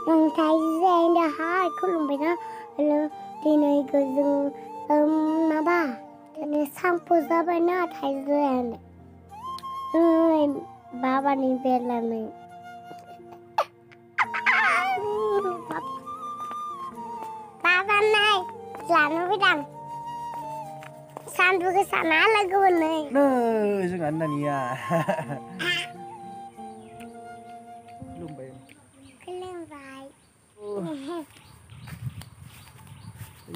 Mình thấy dê đã hai không lùng phải đó thì này cứ dừng mà ba thì sang phố ra bên đó thấy dê này ba ba đi về là mình ba ba này là nó biết rằng sang tôi cái sản á là cái vấn này nơiซึ่งอันนั้นเนี่ย ลุ่มไป cái lên vai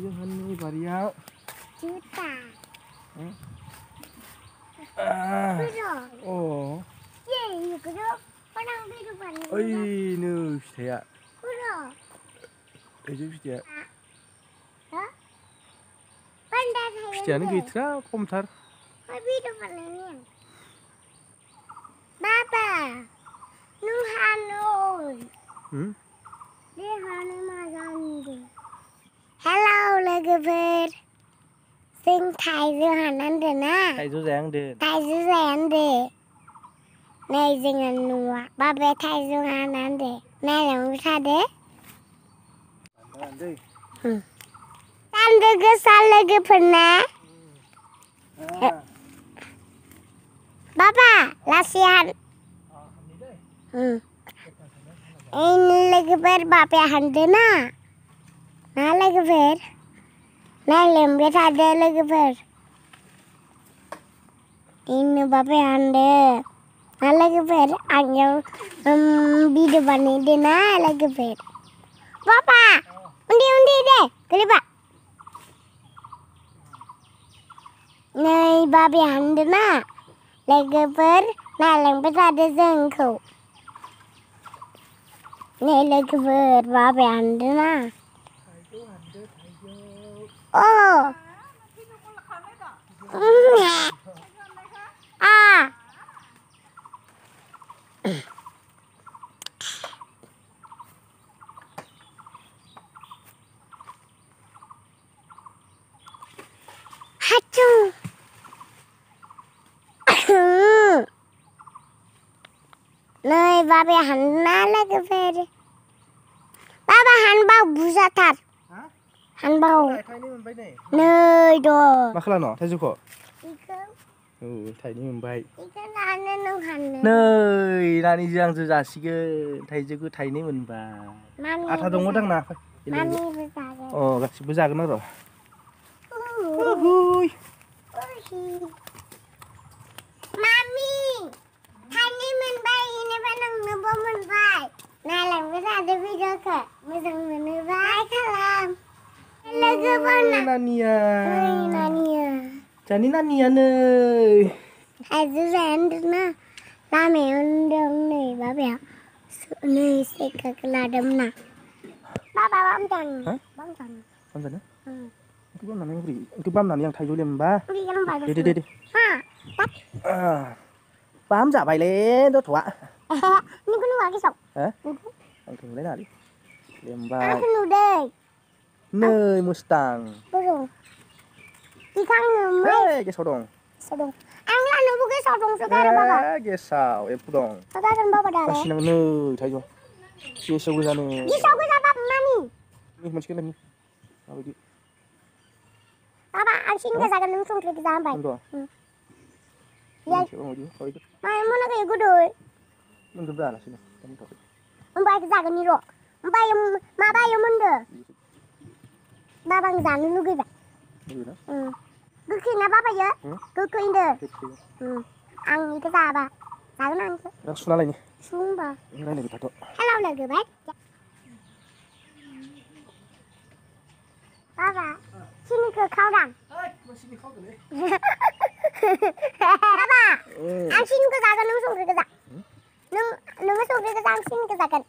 ยังหันนี่บาริยา chú tả à biết rồi ồ gì cái đó có đang biết được bạn ơi nữ thế ạ biết rồi ê chứ thế ạ đó bạn đã thấy thế nó gì thế không thar không biết được bạn này ba ba nu Hà Nội đi Hà Nội mà ra đi hello Legover xin thầy dư Hà Nội được nè thầy dư dáng được thầy dư dáng được này dừng ăn nua ba bé thầy dư Hà Nội được này là không sao đấy tan được cái sao Legover nè ba ba là sian ini Legover ba bé hành đến à na Legover này làm biết thật đấy Legover ini ba bé hành đấy na Legover anh em video bani deh na Legover papa undi deh kelipa này ba bé hành đến à Legover này làm biết thật đấy dân khẩu này Legover ba bé hành đến à oh à hachoo nơi ba bé hắn na Legover ba hắn bao busa thật hắn bao thầyนี่มันไปไหน nơi đồ มาข้างหลังเนาะthầy giúp họ 이거 thầyนี่มันไป 이거 나는 하는 nơi là đi giang dư giả xí thầy chứ cứ thầyนี่มันไป 마미 à thà đồng có đăng nào 마미 부사게 gặp chị bây giờ cái nó rồi 마미 하니면 바이 이네바는 누보면 바이 나랑 부사데 비디오카 무슨 누 바이 칼람 Legover Nania Nania Chani Nania nơi thầy dư dàng được nè ba mẹ ăn đâm này ba bé sự này sẽ cực là đâm nè ba bấm chân bấm chân bấm chân á cái bấm nào này cái bấm nào này thầy vô liềm ba đi cái nó bài đi ha tắt bám giả bài lên đó thỏa nhưng cái nó vào cái sọc hả anh thử lấy nào đi liềm ba cái nó đây nơi Mustang bây giờ đi khăn nữa mấy cái sầu đồng ăn là nó bu cái sầu đồng số cái đó ba cái sao em phụ đồng số cái cần ba đà cái nào nơi thầy vô cái sầu cái này đi sầu cái ba mami đi mình cái này đi ba ăn xin cái gì nó không được cái gì vậy dạ mai muốn nó cái rồi mình cứ ra là xin không bay cái gì cái gì rồi không bay mà bay mình được ba bằng dàn nó cái vậy cứ khi nào ba bây giờ cứ kinh được ăn cái gì ba sao nó ăn chứ xuống lại nè xuống ba này này thật hello là người bác ba ba xin cái khâu đằng ba ba ăn xin cái gì cái nó xuống cái gì nó xuống cái gì ăn xin cái gì cần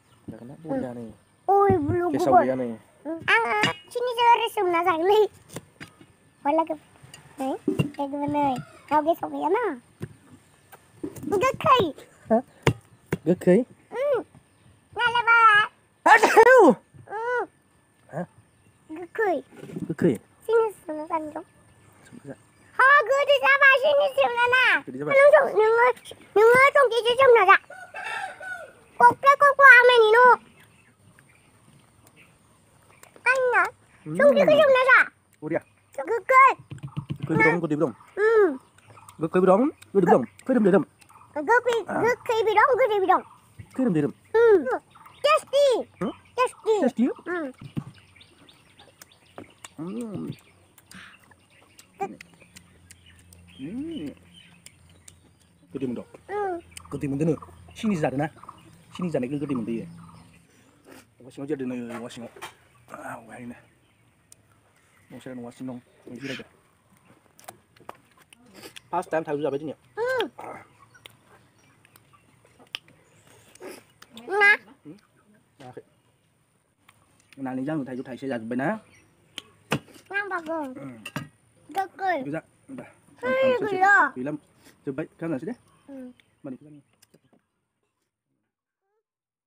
ôi blue cái sầu cái này ăn xin cái resum nó rằng đi hoặc là cái đấy cái nàyเอาcái sầu cái nó cái cây cái cây này là ba à sao cái cây cái cây xin nó rằng không cứ đi ra ba xin nó nè nó trong những trong cái trong nào vậy cột cái cột qua mày nè 성질이 좀 나자. 어디야? 끝. Cười bị đông, cười bị đông. 응. Cười bị đông, cười bị đông. Cười đâm để đâm. 그 비룡 그 비룡. Cười đâm để đâm. 응. 테스티. 응? 테스티. Tasty. 응. Cười đi mình đọc. 응. Cười đi mình tới nữa. Xin đi ra đây nè. Xin đi ra này cười đi mình đi. Washington jadi nih Washington. Ah, wah ini. Mau saya Washington. Ini sih aja. Past time thay ra bây giờ. 응. 나. Nào lý do thầy sẽ dạy bên á. 난 bagong. 끝. Bisa. Udah. 그려. Film. Coba kan nasi deh. 응. Mari kita.